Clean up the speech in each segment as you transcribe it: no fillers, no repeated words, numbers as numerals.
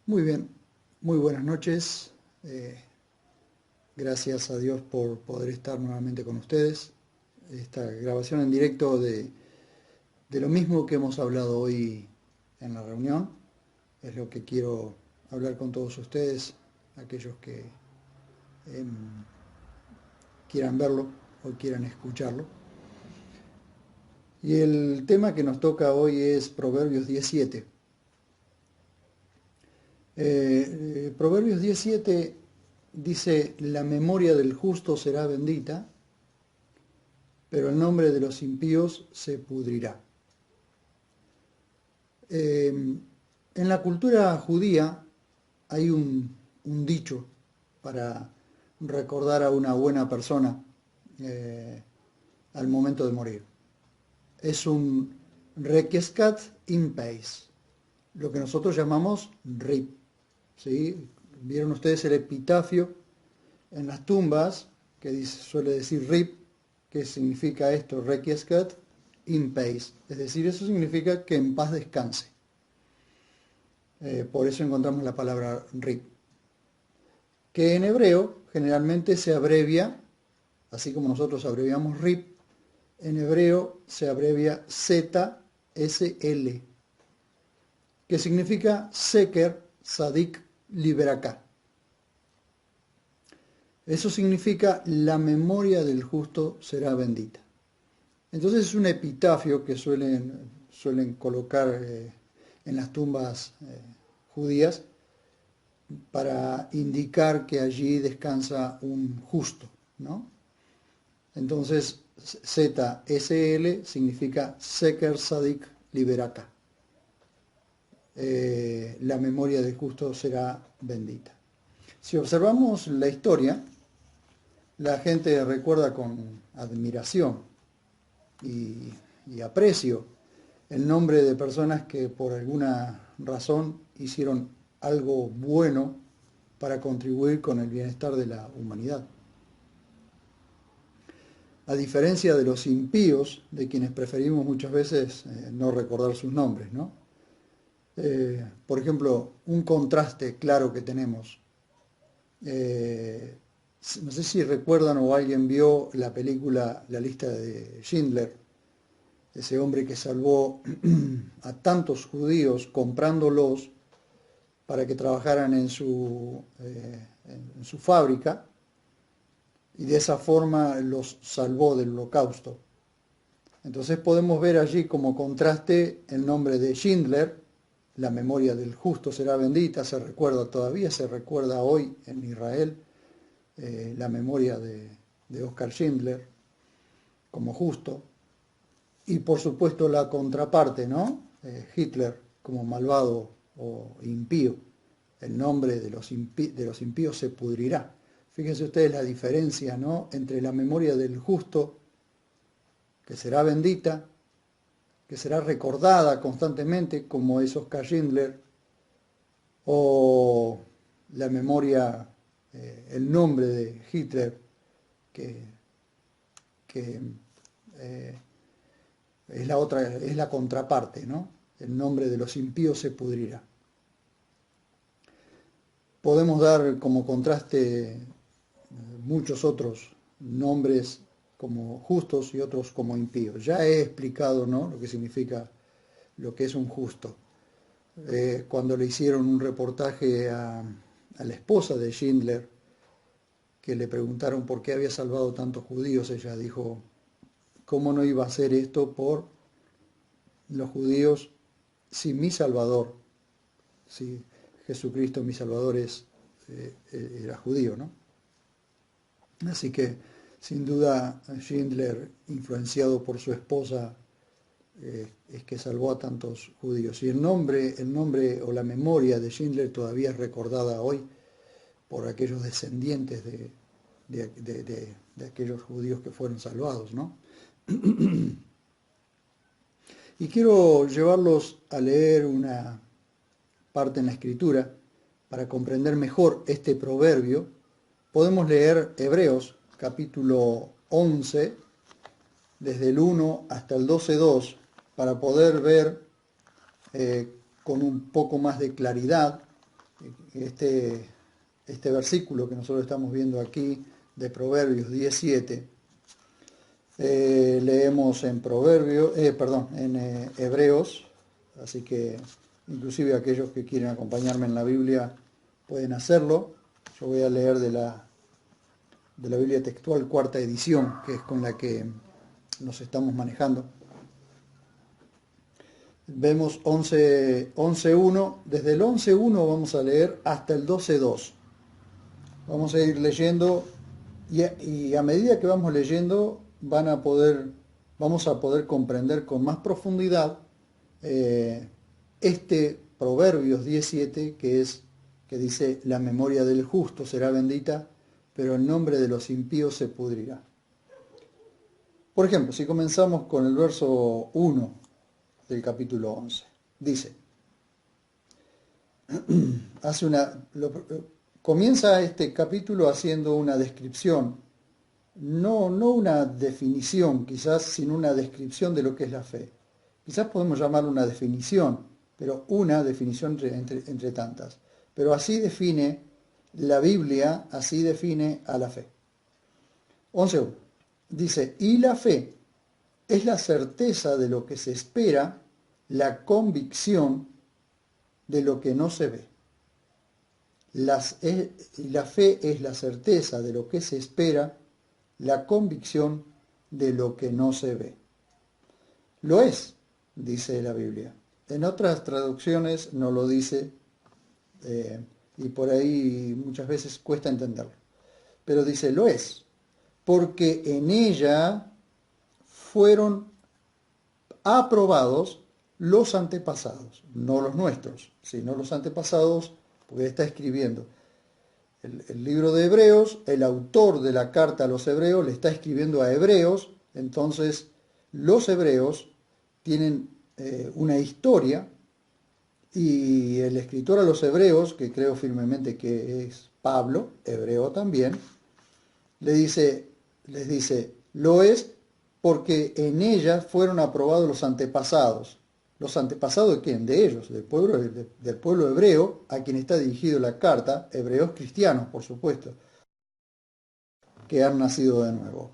Muy bien, muy buenas noches. Gracias a Dios por poder estar nuevamente con ustedes. Esta grabación en directo de lo mismo que hemos hablado hoy en la reunión. Es lo que quiero hablar con todos ustedes, aquellos que quieran verlo o quieran escucharlo. Y el tema que nos toca hoy es Proverbios 17. Proverbios 17 dice: la memoria del justo será bendita, pero el nombre de los impíos se pudrirá. En la cultura judía hay un dicho para recordar a una buena persona al momento de morir. Es un requiescat in pace, lo que nosotros llamamos RIP. ¿Sí? ¿Vieron ustedes el epitafio en las tumbas que suele decir RIP? ¿Qué significa esto? Requiescat in pace. Es decir, eso significa que en paz descanse. Por eso encontramos la palabra RIP. Que en hebreo generalmente se abrevia, así como nosotros abreviamos RIP, en hebreo se abrevia ZSL, que significa Seker Sadik Liberaká. Eso significa la memoria del justo será bendita. Entonces es un epitafio que suelen colocar en las tumbas judías para indicar que allí descansa un justo, ¿no? Entonces ZSL significa Seker Sadik Liberaká. La memoria del justo será bendita. Si observamos la historia, la gente recuerda con admiración y aprecio el nombre de personas que por alguna razón hicieron algo bueno para contribuir con el bienestar de la humanidad. A diferencia de los impíos, de quienes preferimos muchas veces no recordar sus nombres, ¿no? Por ejemplo, un contraste claro que tenemos. No sé si recuerdan o alguien vio la película La lista de Schindler, ese hombre que salvó a tantos judíos comprándolos para que trabajaran en su fábrica, y de esa forma los salvó del holocausto. Entonces podemos ver allí como contraste el nombre de Schindler, la memoria del justo será bendita, todavía se recuerda hoy en Israel la memoria de Oskar Schindler como justo, y por supuesto la contraparte, ¿no? Hitler como malvado o impío. El nombre de los impíos se pudrirá. Fíjense ustedes la diferencia, ¿no?, entre la memoria del justo, que será bendita, que será recordada constantemente, como es Oskar Schindler, o la memoria, el nombre de Hitler, que es la contraparte, ¿no? El nombre de los impíos se pudrirá. Podemos dar como contraste muchos otros nombres como justos y otros como impíos. Ya he explicado, ¿no?, lo que significa, lo que es un justo. Cuando le hicieron un reportaje a la esposa de Schindler, que le preguntaron por qué había salvado tantos judíos, ella dijo: ¿cómo no iba a hacer esto por los judíos si mi Salvador, si Jesucristo mi Salvador era judío, ¿no? Así que sin duda Schindler, influenciado por su esposa, es que salvó a tantos judíos. Y el nombre o la memoria de Schindler todavía es recordada hoy por aquellos descendientes de aquellos judíos que fueron salvados, ¿no? Y quiero llevarlos a leer una parte en la Escritura para comprender mejor este proverbio. Podemos leer Hebreos capítulo 11, desde el 1 hasta el 12:2, para poder ver con un poco más de claridad Este versículo que nosotros estamos viendo aquí de Proverbios 17, leemos en Hebreos, así que inclusive aquellos que quieren acompañarme en la Biblia pueden hacerlo. Yo voy a leer de la Biblia textual, cuarta edición, que es con la que nos estamos manejando. Vemos 11.1, desde el 11.1 vamos a leer hasta el 12.2. Vamos a ir leyendo y a medida que vamos leyendo vamos a poder comprender con más profundidad este Proverbios 17 que dice: la memoria del justo será bendita, pero el nombre de los impíos se pudrirá. Por ejemplo, si comenzamos con el verso 1 del capítulo 11, dice, comienza este capítulo haciendo una descripción, no una definición quizás, sino una descripción de lo que es la fe. Quizás podemos llamarlo una definición, pero una definición entre tantas. Pero así define la Biblia, así define a la fe. 11.1. Dice: y la fe es la certeza de lo que se espera, la convicción de lo que no se ve. La fe es la certeza de lo que se espera, la convicción de lo que no se ve. Lo es, dice la Biblia. En otras traducciones no lo dice, y por ahí muchas veces cuesta entenderlo. Pero dice: lo es, porque en ella fueron aprobados los antepasados, no los nuestros, sino los antepasados, porque está escribiendo el libro de Hebreos, el autor de la carta a los hebreos le está escribiendo a hebreos. Entonces los hebreos tienen una historia, y el escritor a los hebreos, que creo firmemente que es Pablo, hebreo también, les dice: lo es porque en ella fueron aprobados los antepasados. ¿Los antepasados de quién? De ellos, del pueblo hebreo, a quien está dirigida la carta, hebreos cristianos, por supuesto, que han nacido de nuevo.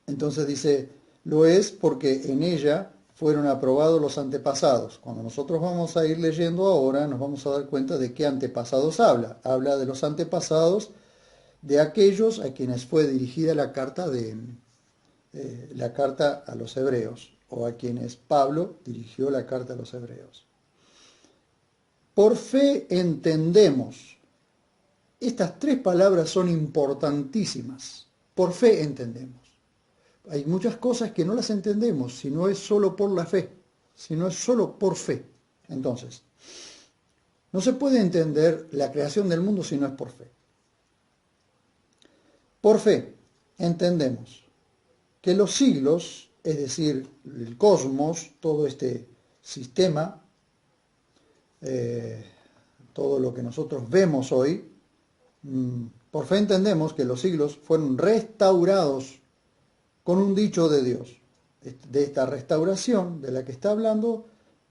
Entonces dice: lo es porque en ella fueron aprobados los antepasados. Cuando nosotros vamos a ir leyendo ahora, nos vamos a dar cuenta de qué antepasados habla. Habla de los antepasados de aquellos a quienes fue dirigida la carta a los hebreos, o a quienes Pablo dirigió la carta a los hebreos. Por fe entendemos. Estas tres palabras son importantísimas. Por fe entendemos. Hay muchas cosas que no las entendemos si no es solo por la fe, si no es solo por fe. Entonces, no se puede entender la creación del mundo si no es por fe. Por fe entendemos que los siglos, es decir, el cosmos, todo este sistema, todo lo que nosotros vemos hoy, por fe entendemos que los siglos fueron restaurados con un dicho de Dios. De esta restauración de la que está hablando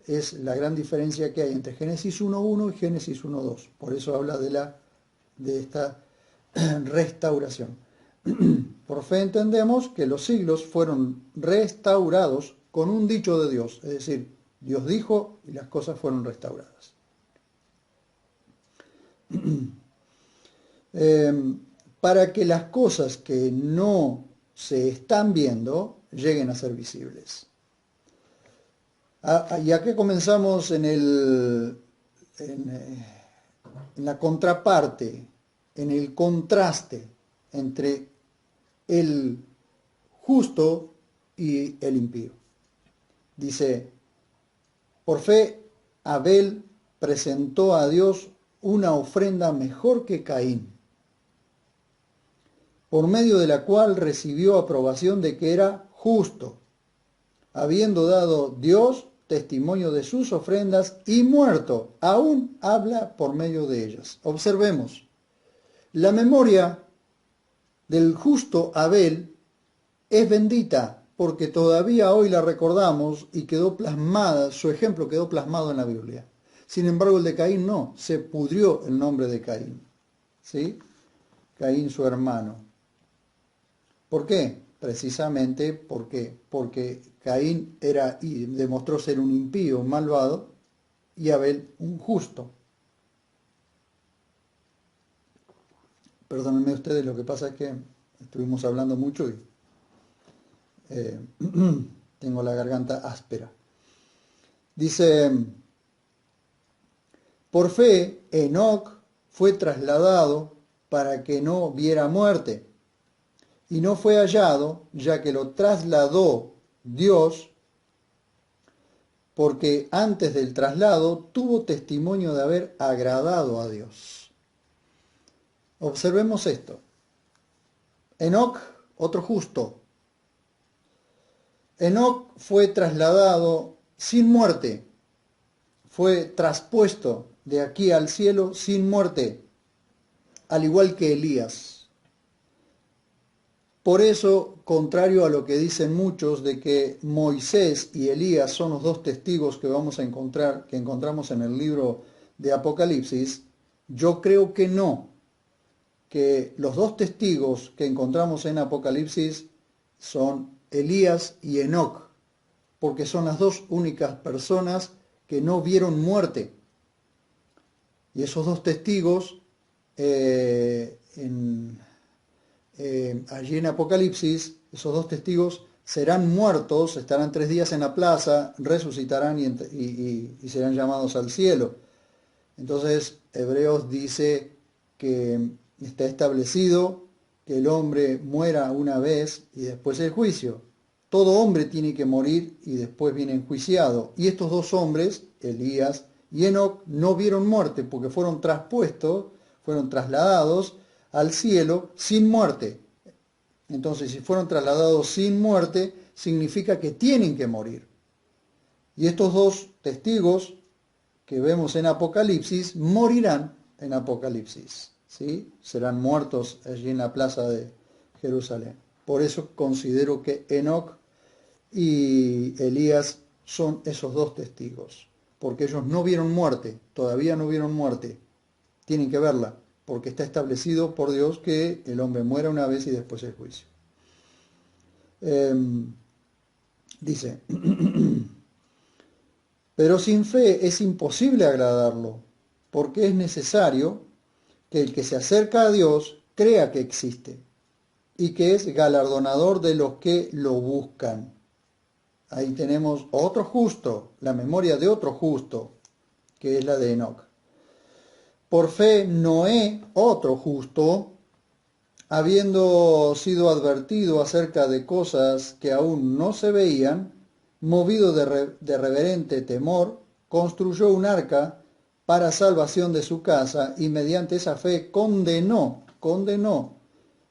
es la gran diferencia que hay entre Génesis 1.1 y Génesis 1.2. Por eso habla de esta restauración. Por fe entendemos que los siglos fueron restaurados con un dicho de Dios, es decir, Dios dijo y las cosas fueron restauradas. Para que las cosas que no se están viendo lleguen a ser visibles. Y aquí comenzamos en la contraparte, en el contraste entre el justo y el impío. Dice: por fe Abel presentó a Dios una ofrenda mejor que Caín, por medio de la cual recibió aprobación de que era justo, habiendo dado Dios testimonio de sus ofrendas, y muerto, aún habla por medio de ellas. Observemos, la memoria del justo Abel es bendita, porque todavía hoy la recordamos y quedó plasmada, su ejemplo quedó plasmado en la Biblia. Sin embargo, el de Caín no, se pudrió el nombre de Caín, ¿sí? Caín, su hermano. ¿Por qué? Precisamente porque Caín era y demostró ser un impío, un malvado, y Abel un justo. Perdónenme ustedes, lo que pasa es que estuvimos hablando mucho y eh, tengo la garganta áspera. Dice, por fe, Enoc fue trasladado para que no viera muerte, y no fue hallado, ya que lo trasladó Dios, porque antes del traslado tuvo testimonio de haber agradado a Dios. Observemos esto. Enoc, otro justo. Enoc fue trasladado sin muerte, fue traspuesto de aquí al cielo sin muerte, al igual que Elías. Por eso, contrario a lo que dicen muchos de que Moisés y Elías son los dos testigos que vamos a encontrar, que encontramos en el libro de Apocalipsis, yo creo que no, que los dos testigos que encontramos en Apocalipsis son Elías y Enoc, porque son las dos únicas personas que no vieron muerte. Y esos dos testigos, allí en Apocalipsis, esos dos testigos serán muertos, estarán 3 días en la plaza, resucitarán y serán llamados al cielo. Entonces, Hebreos dice que está establecido que el hombre muera una vez y después el juicio. Todo hombre tiene que morir y después viene enjuiciado. Y estos dos hombres, Elías y Enoc, no vieron muerte porque fueron traspuestos, fueron trasladados al cielo sin muerte. Entonces, si fueron trasladados sin muerte, significa que tienen que morir. Y estos dos testigos que vemos en Apocalipsis morirán en Apocalipsis, ¿sí? Serán muertos allí en la plaza de Jerusalén. Por eso considero que Enoc y Elías son esos dos testigos, porque ellos no vieron muerte, todavía no vieron muerte, tienen que verla, porque está establecido por Dios que el hombre muera una vez y después el juicio. Dice, pero sin fe es imposible agradarlo, porque es necesario que el que se acerca a Dios crea que existe y que es galardonador de los que lo buscan. Ahí tenemos otro justo, la memoria de otro justo, que es la de Enoc. Por fe, Noé, otro justo, habiendo sido advertido acerca de cosas que aún no se veían, movido de reverente temor, construyó un arca para salvación de su casa y mediante esa fe condenó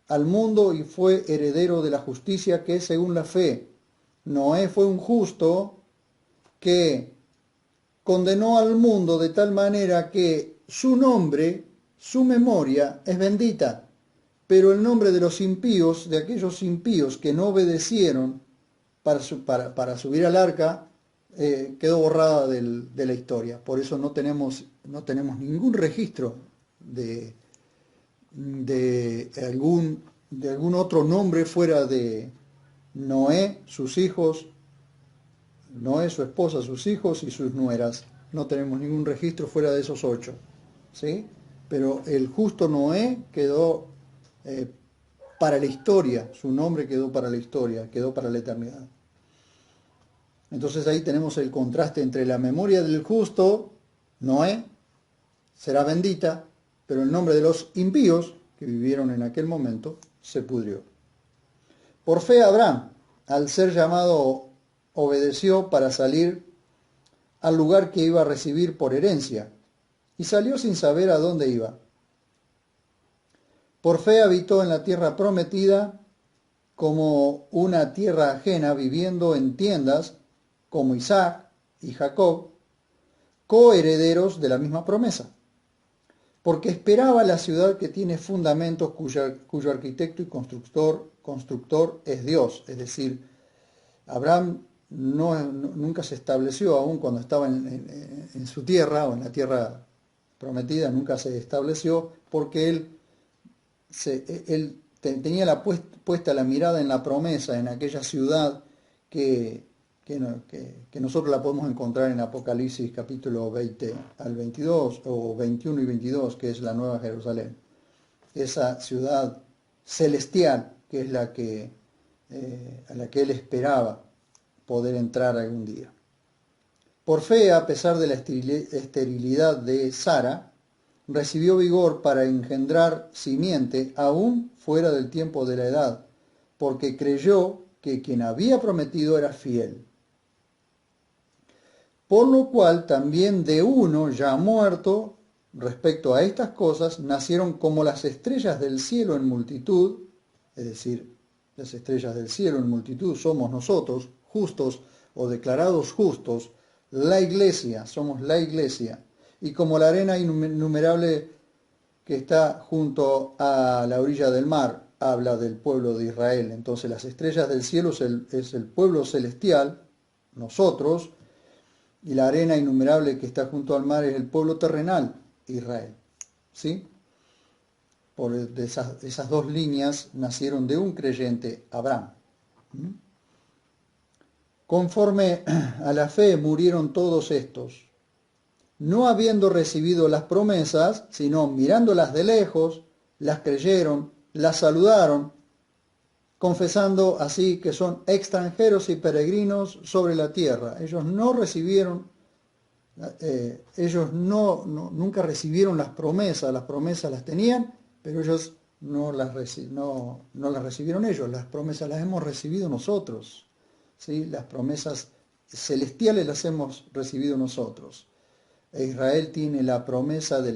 al mundo y fue heredero de la justicia que es según la fe. Noé fue un justo que condenó al mundo de tal manera que su nombre, su memoria es bendita, pero el nombre de los impíos, de aquellos impíos que no obedecieron para subir al arca, quedó borrada de la historia. Por eso no tenemos ningún registro de algún otro nombre fuera de Noé, sus hijos, Noé, su esposa, sus hijos y sus nueras. No tenemos ningún registro fuera de esos 8, ¿sí? Pero el justo Noé quedó para la historia, su nombre quedó para la historia, quedó para la eternidad. Entonces ahí tenemos el contraste entre la memoria del justo, Noé, será bendita, pero el nombre de los impíos que vivieron en aquel momento se pudrió. Por fe Abraham, al ser llamado, obedeció para salir al lugar que iba a recibir por herencia, y salió sin saber a dónde iba. Por fe habitó en la tierra prometida como una tierra ajena, viviendo en tiendas, como Isaac y Jacob, coherederos de la misma promesa, porque esperaba la ciudad que tiene fundamentos, cuyo arquitecto y constructor es Dios. Es decir, Abraham nunca se estableció, aún cuando estaba en su tierra o en la tierra prometida, nunca se estableció, porque él tenía puesta la mirada en la promesa, en aquella ciudad que nosotros la podemos encontrar en Apocalipsis capítulo 20 al 22, o 21 y 22, que es la Nueva Jerusalén. Esa ciudad celestial, que es a la que él esperaba poder entrar algún día. Por fe, a pesar de la esterilidad de Sara, recibió vigor para engendrar simiente aún fuera del tiempo de la edad, porque creyó que quien había prometido era fiel. Por lo cual también de uno ya muerto, respecto a estas cosas, nacieron como las estrellas del cielo en multitud, es decir, las estrellas del cielo en multitud somos nosotros, justos o declarados justos, la iglesia, somos la iglesia, y como la arena innumerable que está junto a la orilla del mar, habla del pueblo de Israel. Entonces las estrellas del cielo es el pueblo celestial, nosotros, y la arena innumerable que está junto al mar es el pueblo terrenal, Israel. ¿Sí? De esas dos líneas nacieron de un creyente, Abraham. Conforme a la fe murieron todos estos, no habiendo recibido las promesas, sino mirándolas de lejos, las creyeron, las saludaron, confesando así que son extranjeros y peregrinos sobre la tierra. Ellos no recibieron, nunca recibieron las promesas las tenían, pero ellos no las recibieron ellos, las promesas las hemos recibido nosotros. ¿Sí? Las promesas celestiales las hemos recibido nosotros. Israel tiene la promesa de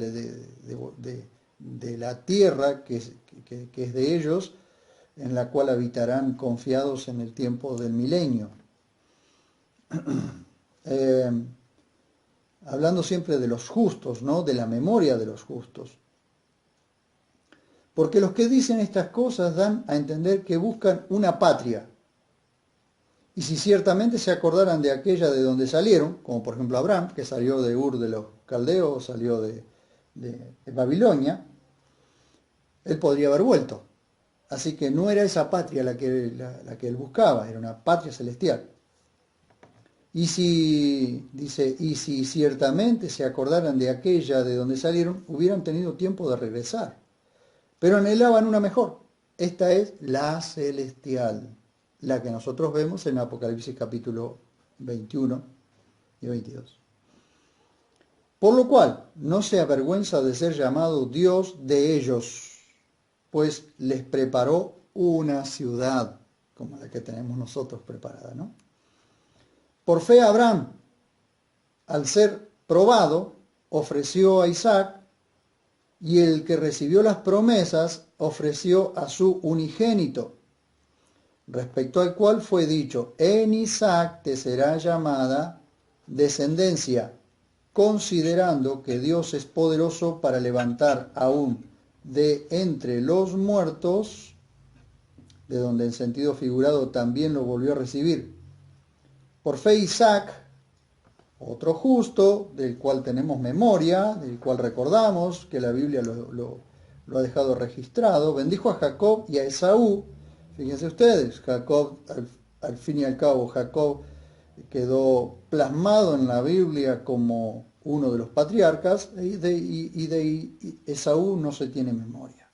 la tierra que es de ellos, en la cual habitarán confiados en el tiempo del milenio. Hablando siempre de los justos, ¿no? De la memoria de los justos. Porque los que dicen estas cosas dan a entender que buscan una patria. Y si ciertamente se acordaran de aquella de donde salieron, como por ejemplo Abraham, que salió de Ur de los Caldeos, salió de Babilonia, él podría haber vuelto. Así que no era esa patria la que él buscaba, era una patria celestial. Y si ciertamente se acordaran de aquella de donde salieron, hubieran tenido tiempo de regresar. Pero anhelaban una mejor. Esta es la celestial, la que nosotros vemos en Apocalipsis capítulo 21 y 22. Por lo cual, no se avergüenza de ser llamado Dios de ellos, pues les preparó una ciudad, como la que tenemos nosotros preparada, ¿no? Por fe Abraham, al ser probado, ofreció a Isaac, y el que recibió las promesas ofreció a su unigénito, respecto al cual fue dicho, en Isaac te será llamada descendencia, considerando que Dios es poderoso para levantar aún de entre los muertos, de donde en sentido figurado también lo volvió a recibir. Por fe Isaac, otro justo, del cual tenemos memoria, del cual recordamos que la Biblia lo ha dejado registrado, bendijo a Jacob y a Esaú. Fíjense ustedes, Jacob, al fin y al cabo, Jacob quedó plasmado en la Biblia como uno de los patriarcas, y de Esaú no se tiene memoria.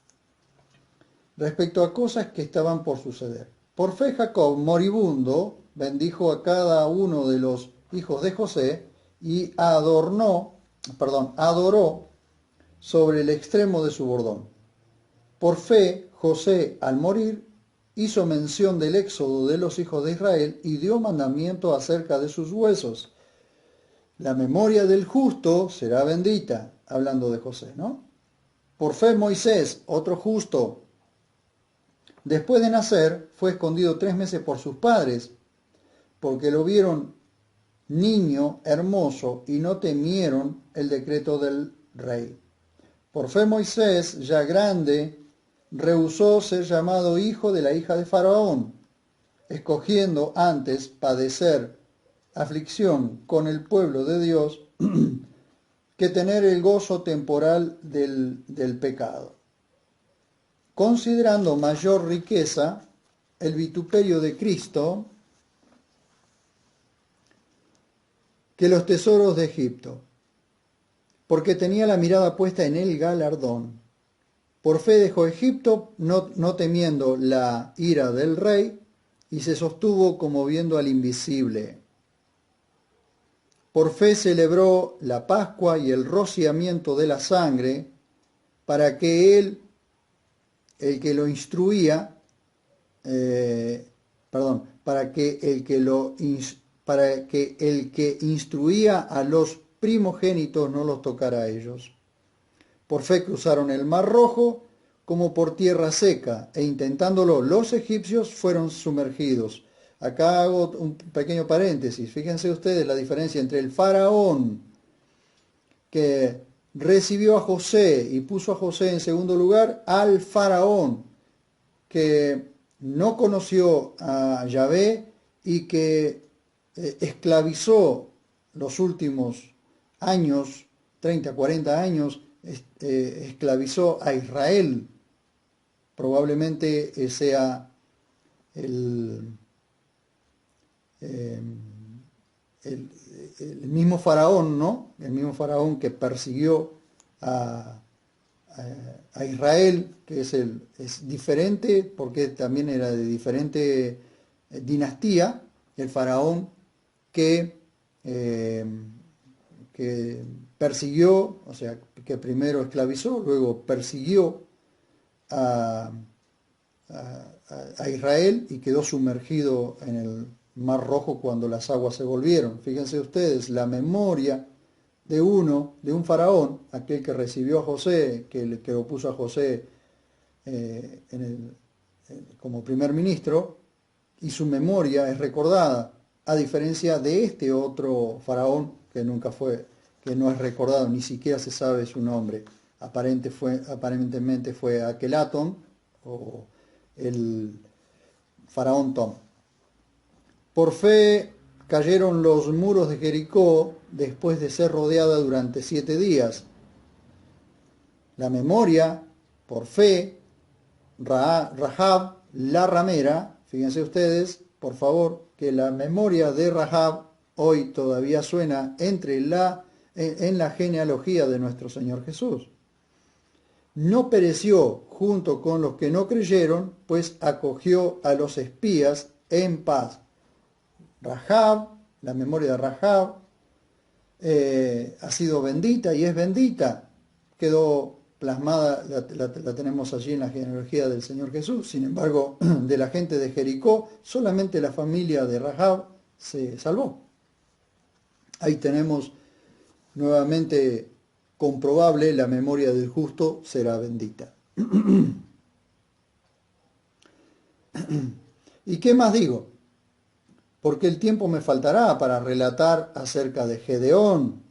Respecto a cosas que estaban por suceder. Por fe Jacob, moribundo, bendijo a cada uno de los hijos de José y adoró sobre el extremo de su bordón. Por fe, José, al morir, hizo mención del éxodo de los hijos de Israel y dio mandamiento acerca de sus huesos. La memoria del justo será bendita, hablando de José, ¿no? Por fe Moisés, otro justo, después de nacer, fue escondido 3 meses por sus padres, porque lo vieron niño hermoso y no temieron el decreto del rey. Por fe Moisés, ya grande, rehusó ser llamado hijo de la hija de Faraón, escogiendo antes padecer aflicción con el pueblo de Dios que tener el gozo temporal del pecado, considerando mayor riqueza el vituperio de Cristo que los tesoros de Egipto, porque tenía la mirada puesta en el galardón. Por fe dejó Egipto, no temiendo la ira del rey, y se sostuvo como viendo al invisible. Por fe celebró la Pascua y el rociamiento de la sangre, para que él, el que lo instruía, para que el que instruía a los primogénitos no los tocara a ellos. Por fe cruzaron el Mar Rojo como por tierra seca, e intentándolo los egipcios fueron sumergidos. Acá hago un pequeño paréntesis. Fíjense ustedes la diferencia entre el faraón que recibió a José y puso a José en segundo lugar, al faraón que no conoció a Yahvé y que esclavizó los últimos años, 30, 40 años, esclavizó a Israel. Probablemente sea el mismo faraón, ¿no? El mismo faraón que persiguió a Israel, que es diferente porque también era de diferente dinastía, el faraón que persiguió, o sea, que primero esclavizó, luego persiguió a Israel y quedó sumergido en el Mar Rojo cuando las aguas se volvieron. Fíjense ustedes, la memoria de un faraón, aquel que recibió a José, que lo puso a José como primer ministro, y su memoria es recordada, a diferencia de este otro faraón que que no es recordado, ni siquiera se sabe su nombre. Aparentemente fue Akelatón o el faraón Tom. Por fe cayeron los muros de Jericó después de ser rodeada durante 7 días. La memoria, por fe, Rahab, la ramera, fíjense ustedes, por favor, que la memoria de Rahab hoy todavía suena en la genealogía de nuestro Señor Jesús. No pereció junto con los que no creyeron, pues acogió a los espías en paz. Rahab, la memoria de Rahab, ha sido bendita y es bendita. Quedó plasmada, la tenemos allí en la genealogía del Señor Jesús. Sin embargo, de la gente de Jericó, solamente la familia de Rahab se salvó. Ahí tenemos nuevamente comprobable, la memoria del justo será bendita. ¿Y qué más digo? Porque el tiempo me faltará para relatar acerca de Gedeón,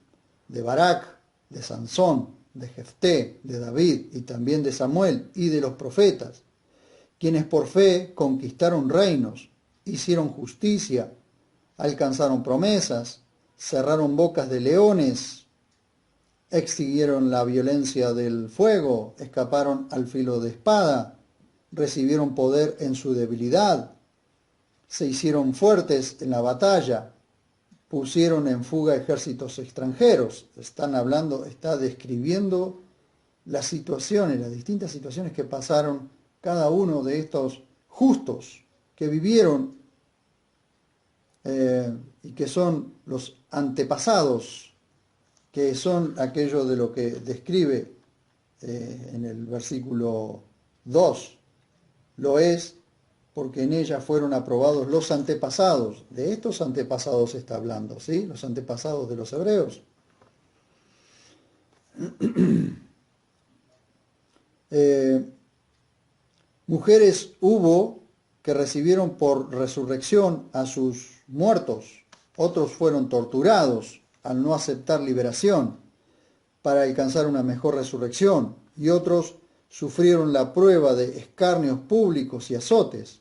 de Barak, de Sansón, de Jefté, de David y también de Samuel y de los profetas, quienes por fe conquistaron reinos, hicieron justicia, alcanzaron promesas, cerraron bocas de leones, extinguieron la violencia del fuego, escaparon al filo de espada, recibieron poder en su debilidad, se hicieron fuertes en la batalla, pusieron en fuga ejércitos extranjeros. Está describiendo las situaciones, las distintas situaciones que pasaron cada uno de estos justos que vivieron y que son los antepasados, que son aquello de lo que describe en el versículo 2. Lo es porque en ella fueron aprobados los antepasados. De estos antepasados está hablando, ¿sí? Los antepasados de los hebreos. Mujeres hubo que recibieron por resurrección a sus muertos. Otros fueron torturados al no aceptar liberación para alcanzar una mejor resurrección. Y otros sufrieron la prueba de escarnios públicos y azotes,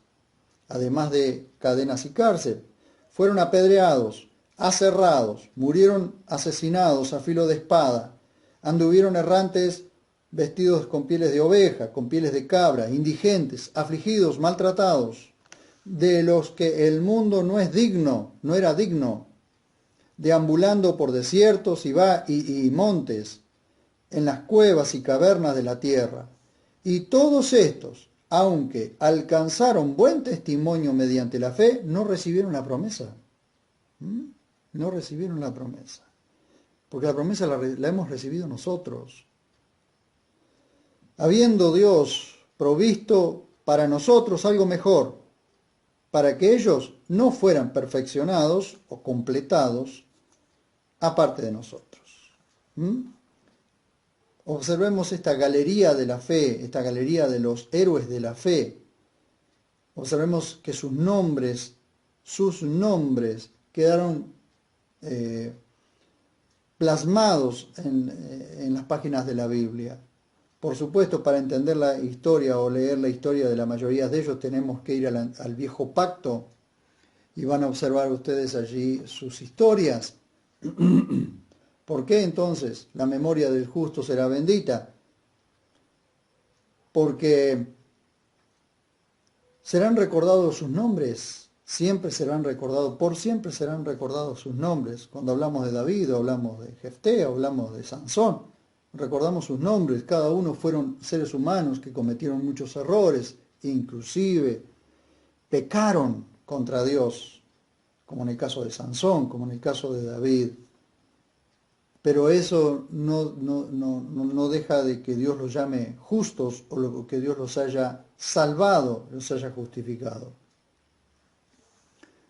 además de cadenas y cárcel. Fueron apedreados, aserrados, murieron asesinados a filo de espada, anduvieron errantes vestidos con pieles de oveja, con pieles de cabra, indigentes, afligidos, maltratados, de los que el mundo no es digno, no era digno, deambulando por desiertos y montes, en las cuevas y cavernas de la tierra. Y todos estos, aunque alcanzaron buen testimonio mediante la fe, no recibieron la promesa. No recibieron la promesa. Porque la promesa la hemos recibido nosotros. Habiendo Dios provisto para nosotros algo mejor, para que ellos no fueran perfeccionados o completados aparte de nosotros. Observemos esta galería de la fe, esta galería de los héroes de la fe. Observemos que sus nombres quedaron plasmados en las páginas de la Biblia. Por supuesto, para entender la historia o leer la historia de la mayoría de ellos, tenemos que ir al Viejo Pacto y van a observar ustedes allí sus historias. ¿Por qué entonces la memoria del justo será bendita? Porque serán recordados sus nombres, siempre serán recordados, por siempre serán recordados sus nombres. Cuando hablamos de David, o hablamos de Jefté, o hablamos de Sansón, recordamos sus nombres. Cada uno fueron seres humanos que cometieron muchos errores, inclusive pecaron contra Dios, como en el caso de Sansón, como en el caso de David. Pero eso no deja de que Dios los llame justos o que Dios los haya salvado, los haya justificado.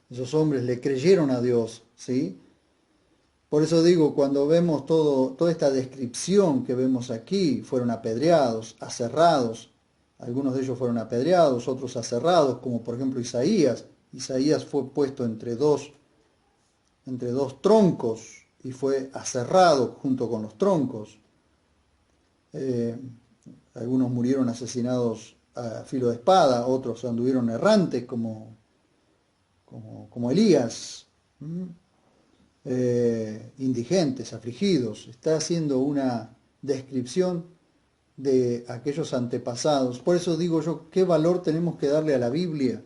Esos hombres le creyeron a Dios, ¿sí? Por eso digo, cuando vemos toda esta descripción que vemos aquí, fueron apedreados, aserrados. Algunos de ellos fueron apedreados, otros aserrados, como por ejemplo Isaías. Isaías fue puesto entre dos troncos y fue aserrado junto con los troncos. Algunos murieron asesinados a filo de espada, otros anduvieron errantes como Elías. Indigentes, afligidos. Está haciendo una descripción de aquellos antepasados. Por eso digo yo, ¿qué valor tenemos que darle a la Biblia?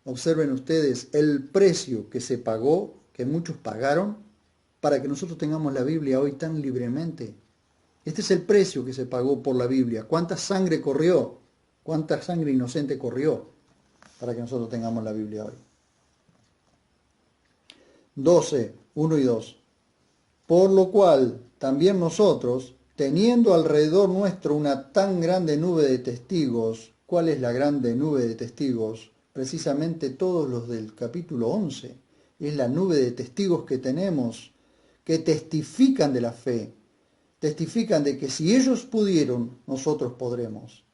Observen ustedes el precio que se pagó, que muchos pagaron, para que nosotros tengamos la Biblia hoy tan libremente. Este es el precio que se pagó por la Biblia. ¿Cuánta sangre corrió? ¿Cuánta sangre inocente corrió para que nosotros tengamos la Biblia hoy? 12, 1 y 2. Por lo cual, también nosotros, teniendo alrededor nuestro una tan grande nube de testigos, ¿cuál es la grande nube de testigos? Precisamente todos los del capítulo 11. Es la nube de testigos que tenemos, que testifican de la fe, testifican de que si ellos pudieron, nosotros podremos.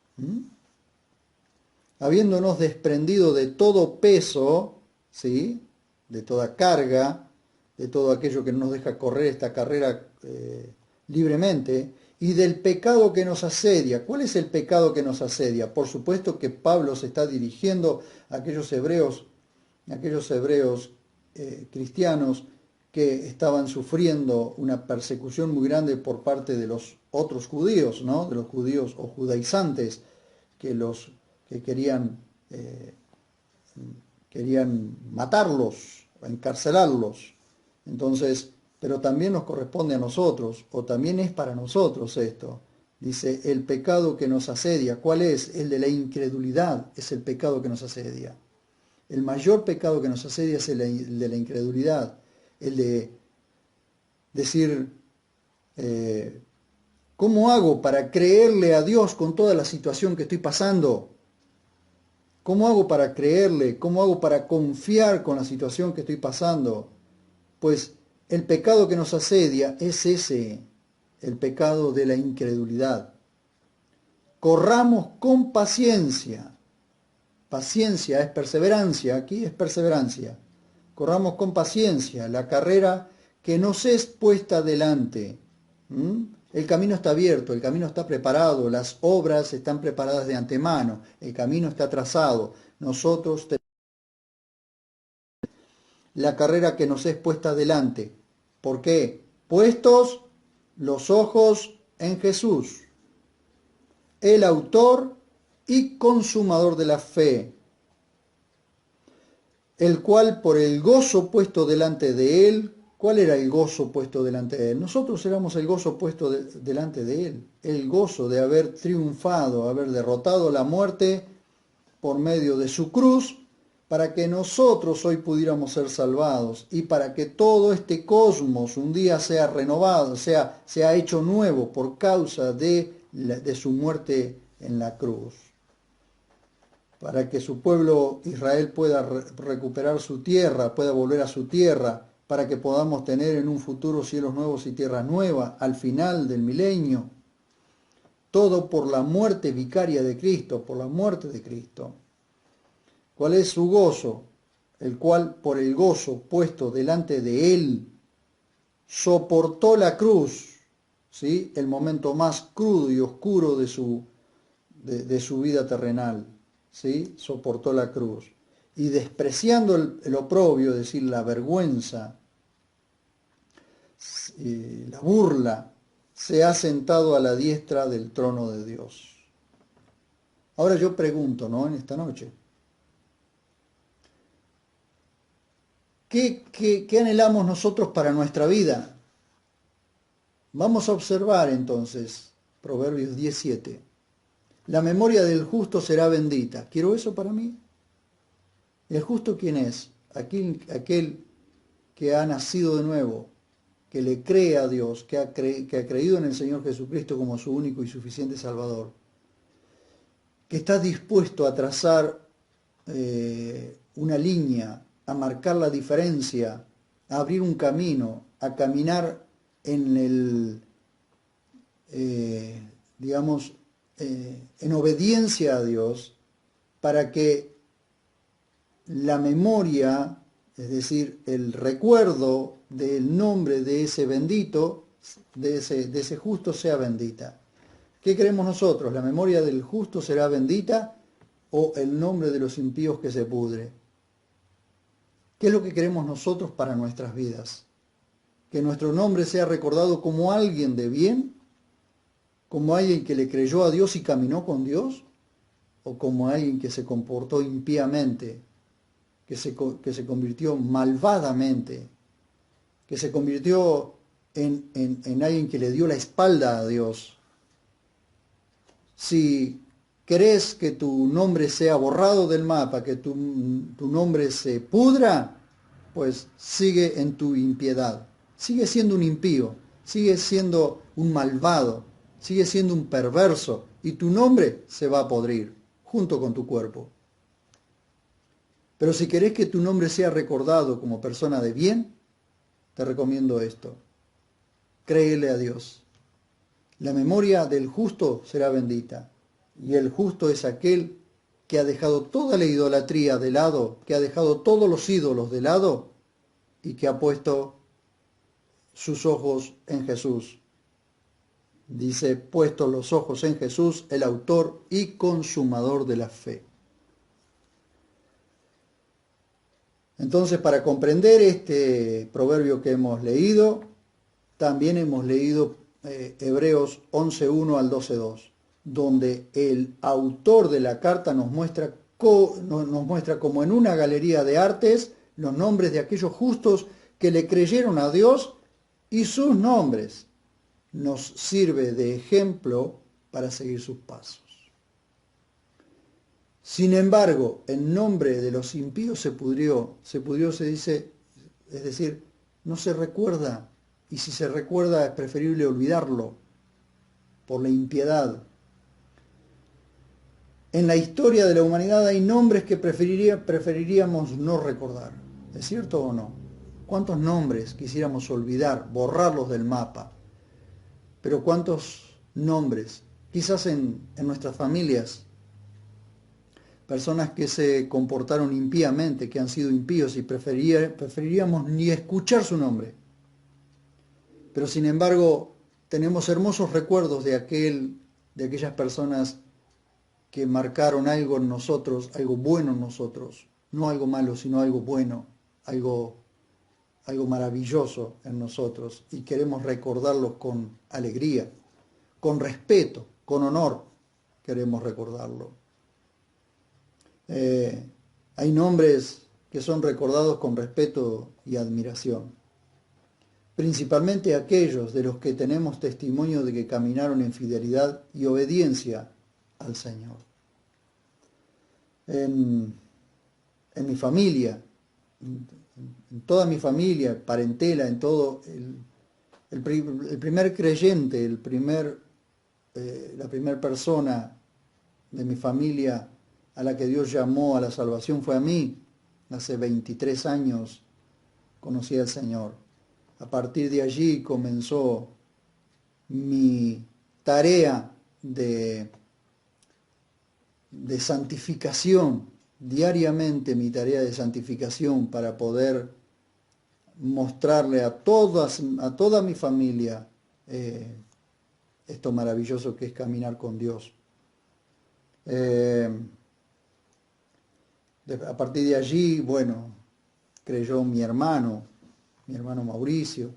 Habiéndonos desprendido de todo peso, ¿sí?, de toda carga, de todo aquello que no nos deja correr esta carrera libremente, y del pecado que nos asedia. ¿Cuál es el pecado que nos asedia? Por supuesto que Pablo se está dirigiendo a aquellos hebreos cristianos que estaban sufriendo una persecución muy grande por parte de los otros judíos, ¿no?, de los judíos o judaizantes que querían matarlos, encarcelarlos. Entonces, pero también nos corresponde a nosotros, o también es para nosotros esto. Dice, el pecado que nos asedia. ¿Cuál es? El de la incredulidad es el pecado que nos asedia. El mayor pecado que nos asedia es el de la incredulidad. El de decir, ¿cómo hago para creerle a Dios con toda la situación que estoy pasando? ¿Cómo hago para creerle? ¿Cómo hago para confiar con la situación que estoy pasando? Pues el pecado que nos asedia es ese, el pecado de la incredulidad. Corramos con paciencia. Paciencia es perseverancia, aquí es perseverancia. Corramos con paciencia la carrera que nos es puesta delante. El camino está abierto, el camino está preparado, las obras están preparadas de antemano, el camino está trazado. Nosotros la carrera que nos es puesta delante. ¿Por qué? Puestos los ojos en Jesús, el autor y consumador de la fe, el cual por el gozo puesto delante de él. ¿Cuál era el gozo puesto delante de él? Nosotros éramos el gozo puesto delante de él, el gozo de haber triunfado, haber derrotado la muerte por medio de su cruz, para que nosotros hoy pudiéramos ser salvados y para que todo este cosmos un día sea renovado, sea hecho nuevo por causa de su muerte en la cruz. Para que su pueblo Israel pueda recuperar su tierra, pueda volver a su tierra, para que podamos tener en un futuro cielos nuevos y tierra nueva al final del milenio. Todo por la muerte vicaria de Cristo, por la muerte de Cristo. ¿Cuál es su gozo? El cual por el gozo puesto delante de él soportó la cruz, ¿sí? El momento más crudo y oscuro de su vida terrenal, ¿sí? Soportó la cruz. Y despreciando el oprobio, es decir, la vergüenza, la burla, se ha sentado a la diestra del trono de Dios. Ahora yo pregunto, ¿no? En esta noche, ¿qué anhelamos nosotros para nuestra vida? Vamos a observar entonces Proverbios 17. La memoria del justo será bendita. ¿Quiero eso para mí? ¿El justo quién es? Aquel que ha nacido de nuevo, que le cree a Dios, que ha creído en el Señor Jesucristo como su único y suficiente Salvador, que está dispuesto a trazar una línea, a marcar la diferencia, a abrir un camino, a caminar en en obediencia a Dios, para que la memoria, es decir, el recuerdo del nombre de ese bendito, de ese justo, sea bendita. ¿Qué creemos nosotros? ¿La memoria del justo será bendita o el nombre de los impíos que se pudre? ¿Qué es lo que queremos nosotros para nuestras vidas? ¿Que nuestro nombre sea recordado como alguien de bien? ¿Como alguien que le creyó a Dios y caminó con Dios? ¿O como alguien que se comportó impíamente, que se convirtió malvadamente, que se convirtió en alguien que le dio la espalda a Dios? Si querés que tu nombre sea borrado del mapa, que tu nombre se pudra, pues sigue en tu impiedad. Sigue siendo un impío, sigue siendo un malvado, sigue siendo un perverso y tu nombre se va a podrir junto con tu cuerpo. Pero si querés que tu nombre sea recordado como persona de bien, te recomiendo esto. Créele a Dios. La memoria del justo será bendita. Y el justo es aquel que ha dejado toda la idolatría de lado, que ha dejado todos los ídolos de lado y que ha puesto sus ojos en Jesús. Dice, puesto los ojos en Jesús, el autor y consumador de la fe. Entonces, para comprender este proverbio que hemos leído, también hemos leído Hebreos 11:1 al 12:2, donde el autor de la carta nos muestra como en una galería de artes los nombres de aquellos justos que le creyeron a Dios y sus nombres nos sirve de ejemplo para seguir sus pasos. Sin embargo, el nombre de los impíos se pudrió, se dice, es decir, no se recuerda, y si se recuerda es preferible olvidarlo por la impiedad. En la historia de la humanidad hay nombres que preferiríamos no recordar. ¿Es cierto o no? ¿Cuántos nombres quisiéramos olvidar, borrarlos del mapa? Pero ¿cuántos nombres? Quizás en nuestras familias, personas que se comportaron impíamente, que han sido impíos y preferiríamos ni escuchar su nombre. Pero sin embargo, tenemos hermosos recuerdos de aquellas personas que marcaron algo en nosotros, algo bueno en nosotros, no algo malo, sino algo bueno, algo algo maravilloso en nosotros y queremos recordarlo con alegría, con respeto, con honor, queremos recordarlo. Hay nombres que son recordados con respeto y admiración, principalmente aquellos de los que tenemos testimonio de que caminaron en fidelidad y obediencia al Señor. En mi familia, en toda mi familia, parentela, en todo, el primer creyente, la primera persona de mi familia a la que Dios llamó a la salvación fue a mí. Hace 23 años conocí al Señor. A partir de allí comenzó mi tarea de santificación, diariamente mi tarea de santificación para poder mostrarle a toda mi familia esto maravilloso que es caminar con Dios. A partir de allí, bueno, creyó mi hermano Mauricio,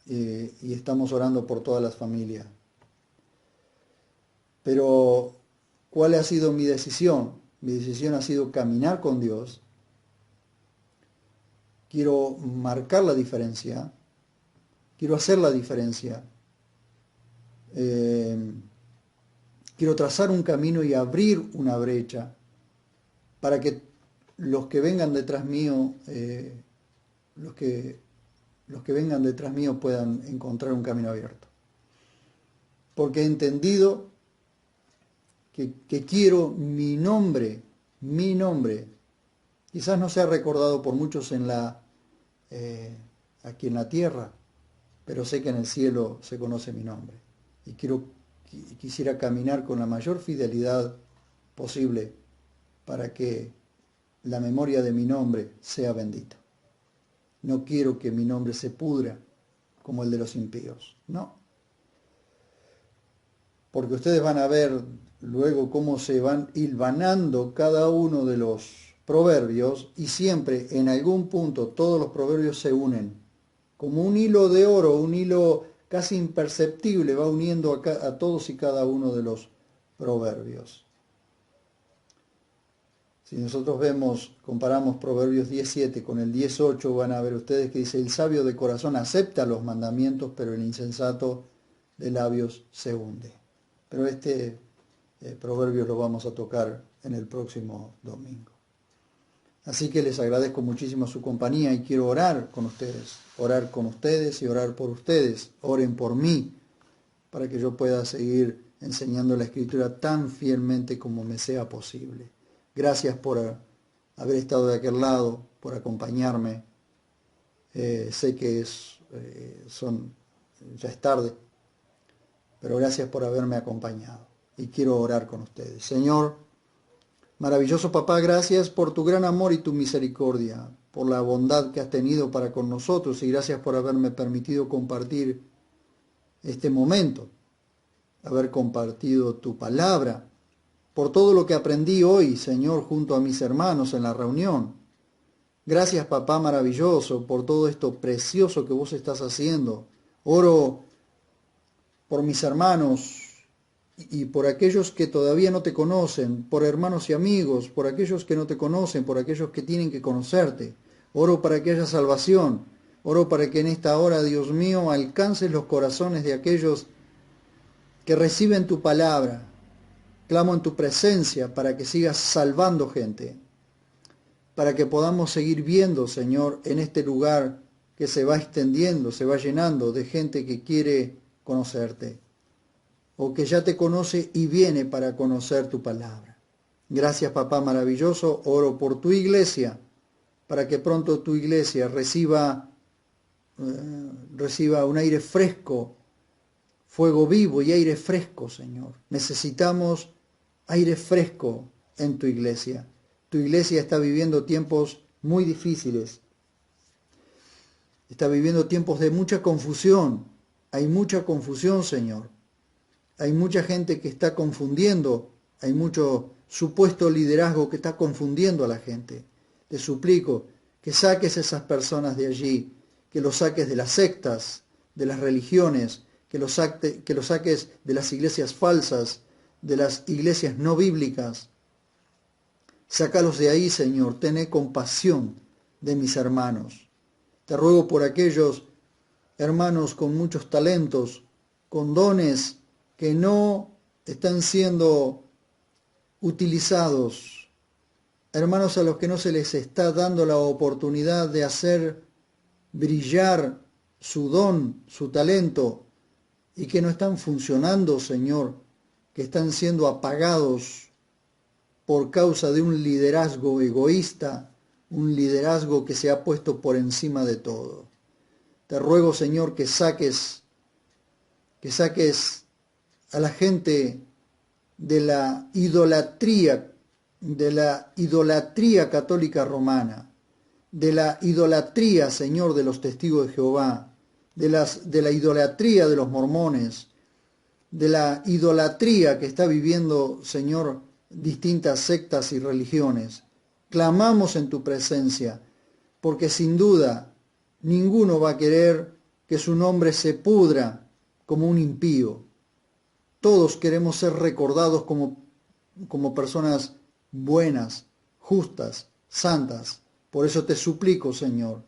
y estamos orando por todas las familias. Pero, ¿cuál ha sido mi decisión? Mi decisión ha sido caminar con Dios. Quiero marcar la diferencia, quiero hacer la diferencia. Quiero trazar un camino y abrir una brecha para que los que vengan detrás mío, los que vengan detrás mío puedan encontrar un camino abierto. Porque he entendido que quiero mi nombre, quizás no sea recordado por muchos aquí en la tierra, pero sé que en el cielo se conoce mi nombre. Y quisiera caminar con la mayor fidelidad posible para que la memoria de mi nombre sea bendita. No quiero que mi nombre se pudra como el de los impíos, no. Porque ustedes van a ver luego cómo se van hilvanando cada uno de los proverbios y siempre en algún punto todos los proverbios se unen. Como un hilo de oro, un hilo casi imperceptible va uniendo a todos y cada uno de los proverbios. Si nosotros comparamos Proverbios 17 con el 18, van a ver ustedes que dice: el sabio de corazón acepta los mandamientos, pero el insensato de labios se hunde. Pero este proverbio lo vamos a tocar en el próximo domingo. Así que les agradezco muchísimo su compañía y quiero orar con ustedes y orar por ustedes. Oren por mí para que yo pueda seguir enseñando la Escritura tan fielmente como me sea posible. Gracias por haber estado de aquel lado, por acompañarme. Sé que ya es tarde, pero gracias por haberme acompañado y quiero orar con ustedes. Señor, maravilloso Papá, gracias por tu gran amor y tu misericordia, por la bondad que has tenido para con nosotros y gracias por haberme permitido compartir este momento, haber compartido tu palabra, por todo lo que aprendí hoy, Señor, junto a mis hermanos en la reunión. Gracias, Papá maravilloso, por todo esto precioso que vos estás haciendo. Oro por mis hermanos y por aquellos que todavía no te conocen, por hermanos y amigos, por aquellos que no te conocen, por aquellos que tienen que conocerte. Oro para que haya salvación. Oro para que en esta hora, Dios mío, alcances los corazones de aquellos que reciben tu palabra. Clamo en tu presencia para que sigas salvando gente, para que podamos seguir viendo, Señor, en este lugar que se va extendiendo, se va llenando de gente que quiere conocerte, o que ya te conoce y viene para conocer tu palabra. Gracias, Papá maravilloso. Oro por tu iglesia, para que pronto tu iglesia reciba un aire fresco, fuego vivo y aire fresco, Señor. Necesitamos aire fresco en tu iglesia. Tu iglesia está viviendo tiempos muy difíciles. Está viviendo tiempos de mucha confusión. Hay mucha confusión, Señor. Hay mucha gente que está confundiendo. Hay mucho supuesto liderazgo que está confundiendo a la gente. Te suplico que saques a esas personas de allí, que los saques de las sectas, de las religiones, que los saques de las iglesias falsas, de las iglesias no bíblicas. Sácalos de ahí, Señor. Ten compasión de mis hermanos. Te ruego por aquellos hermanos con muchos talentos, con dones que no están siendo utilizados. Hermanos a los que no se les está dando la oportunidad de hacer brillar su don, su talento, y que no están funcionando, Señor, que están siendo apagados por causa de un liderazgo egoísta, un liderazgo que se ha puesto por encima de todo. Te ruego, Señor, que saques a la gente de la idolatría católica romana, de la idolatría, Señor, de los testigos de Jehová, de la idolatría de los mormones, de la idolatría que está viviendo, Señor, distintas sectas y religiones. Clamamos en tu presencia, porque sin duda ninguno va a querer que su nombre se pudra como un impío. Todos queremos ser recordados como personas buenas, justas, santas. Por eso te suplico, Señor,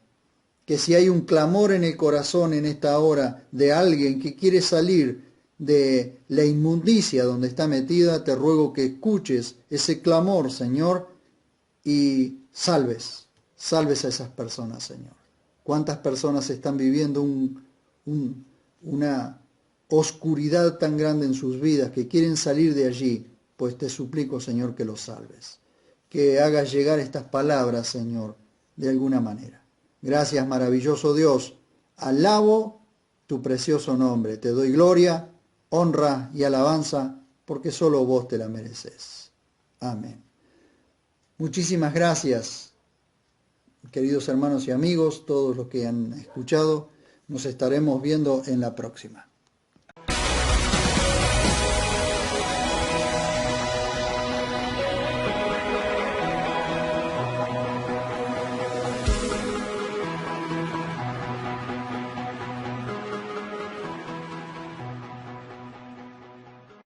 que si hay un clamor en el corazón en esta hora de alguien que quiere salir de la inmundicia donde está metida, te ruego que escuches ese clamor, Señor, y salves a esas personas, Señor. ¿Cuántas personas están viviendo una oscuridad tan grande en sus vidas que quieren salir de allí? Pues te suplico, Señor, que los salves, que hagas llegar estas palabras, Señor, de alguna manera. Gracias, maravilloso Dios. Alabo tu precioso nombre. Te doy gloria, honra y alabanza, porque solo vos te la mereces. Amén. Muchísimas gracias, queridos hermanos y amigos, todos los que han escuchado. Nos estaremos viendo en la próxima.